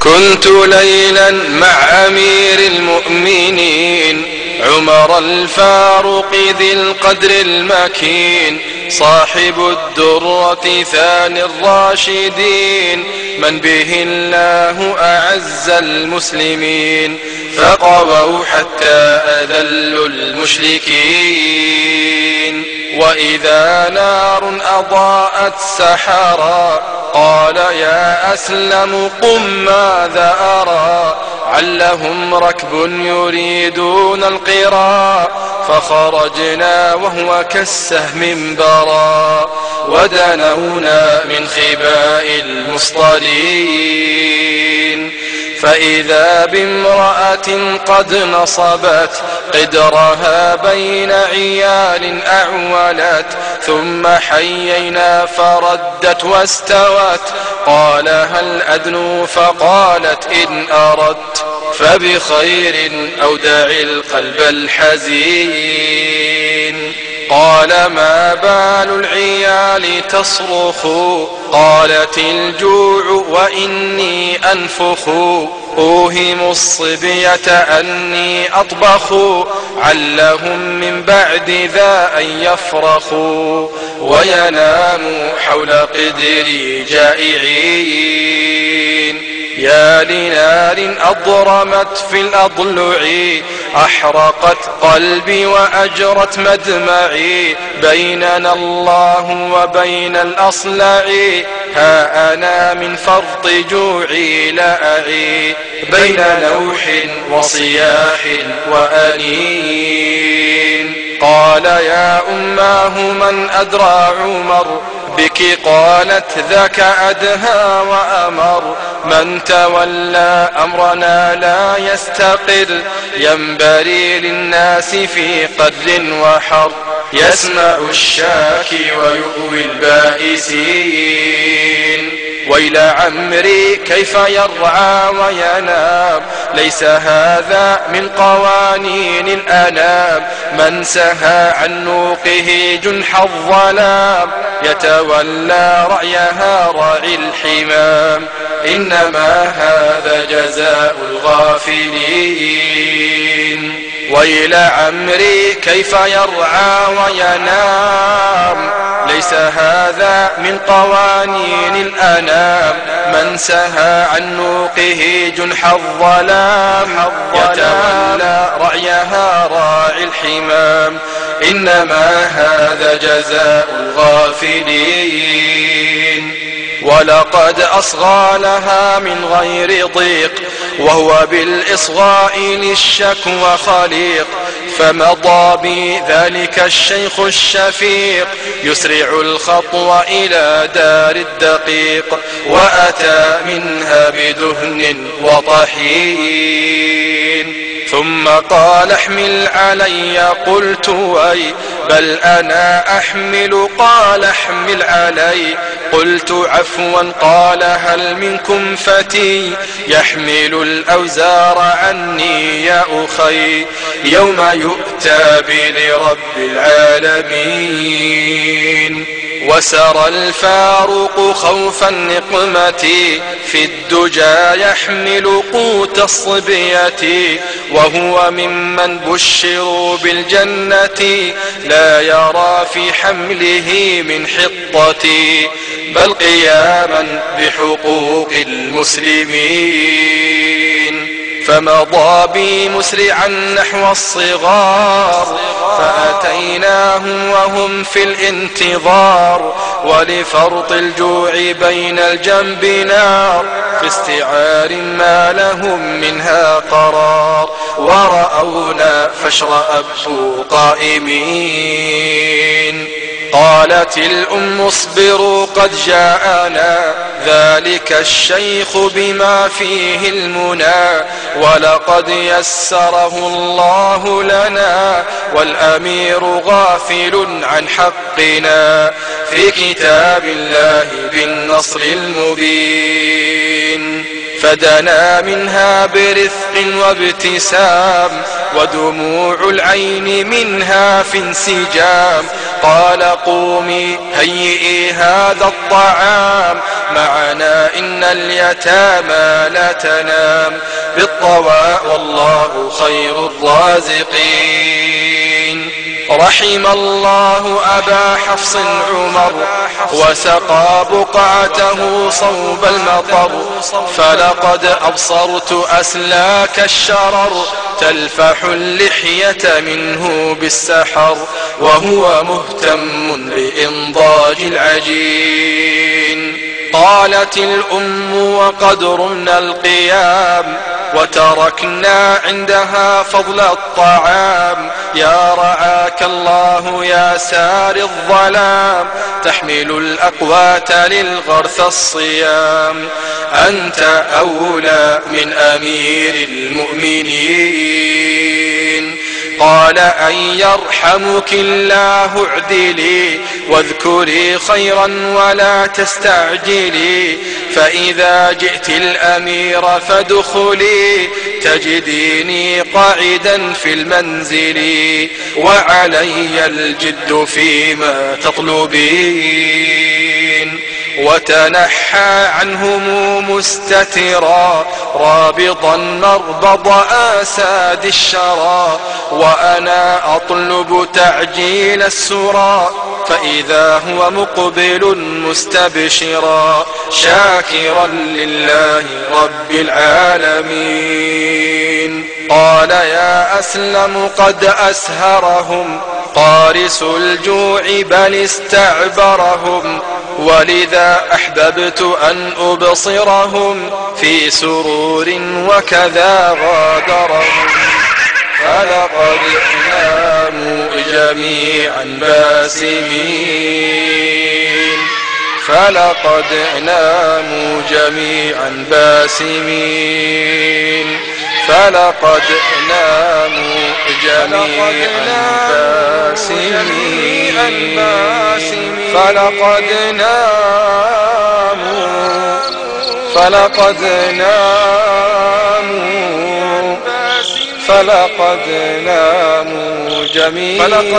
كنت ليلا مع أمير المؤمنين عمر الفاروق ذي القدر المكين صاحب الدرة ثاني الراشدين من به الله أعز المسلمين فقووا حتى أذلوا المشركين. وإذا نار أضاءت سحرا قال يا أسلم قم ماذا أرى علهم ركب يريدون القرى فخرجنا وهو كالسهم برا ودنونا من خباء المصطلين فإذا بامرأة قد نصبت قدرها بين عيال أعولت ثم حيينا فردت واستوت قال هل أدنو فقالت إن أردت فبخير أو دع القلب الحزين. قال ما بال العيال تصرخ قالت الجوع وإني أنفخ أوهم الصبية أني أطبخ علهم من بعد ذا أن يفرخوا ويناموا حول قدري جائعين. يا لنار أضرمت في الأضلع أحرقت قلبي وأجرت مدمعي بيننا الله وبين الأصلع ها أنا من فرط جوعي لا أعي بين نوح وصياح وأنين. قال يا أماه من أدرى عمر بك قالت ذاك أدهى وأمر من تولى أمرنا لا يستقر ينبري للناس في قدر وحر يسمع الشاكي ويؤوي البائسين. ويل عمري كيف يرعى وينام ليس هذا من قوانين الأنام من سهى عن نوقه جنح الظلام يتولى رعيها راعي الحمام إنما هذا جزاء الغافلين. ويل عمري كيف يرعى وينام ليس هذا من قوانين الأنام من سهى عن نوقه جنح الظلام يتولى رعيها راعي الحمام إنما هذا جزاء الغافلين. ولقد أصغى لها من غير ضيق وهو بالإصغاء للشكوى خليق فمضى بذلك الشيخ الشفيق يسرع الخطوة إلى دار الدقيق وأتى منها بدهن وطحين ثم قال احمل علي قلت وي بل أنا أحمل قال احمل علي قلت عفوا قال هل منكم فتي يحمل الأوزار عني يا أخي يوم يؤتى لرب العالمين. وسرى الفاروق خوف النقمة في الدجى يحمل قوت الصبية وهو ممن بشروا بالجنة لا يرى في حمله من حطة بل قياما بحقوق المسلمين. فمضى بي مسرعا نحو الصغار فأتيناهم وهم في الانتظار ولفرط الجوع بين الجنب نار في استعار ما لهم منها قرار ورأونا فاشرأبوا قائمين. قالت الأم اصبروا قد جاءنا ذلك الشيخ بما فيه المنى ولقد يسره الله لنا والأمير غافل عن حقنا في كتاب الله بالنصر المبين. فدنا منها برفق وابتسام ودموع العين منها في انسجام. قال قومي هيئي هذا الطعام معنا إن اليتامى لا تنام بالطواء والله خير الرازقين. رحم الله أبا حفص عمر وسقى بقعته صوب المطر فلقد أبصرت أسلاك الشرر تلفح اللحية منه بالسحر وهو مهتم بإنضاج العجين. قالت الأم وقد رمنا القيام وتركنا عندها فضل الطعام. يا رعاك الله يا سار الظلام تحمل الأقوات للغرث الصيام. أنت أولى من أمير المؤمنين. قال أن يرحمك الله اعدلي واذكري خيرا ولا تستعجلي فإذا جئت الأمير فادخلي تجديني قاعدا في المنزل وعلي الجد فيما تطلبين. وتنحى عنهم مستترا رابضا مربض آساد الشرى وأنا أطلب تعجيل السرى فإذا هو مقبل مستبشرا شاكرا لله رب العالمين. قال يا أسلم قد أسهرهم قارس الجوع بل استعبرهم ولذا أحببت أن أبصرهم في سرور وكذا غادرهم. فلقد ناموا جميعا باسمين فلقد ناموا جميعا باسمين فلقد ناموا جميعا باسمين فلقد ناموا جميعا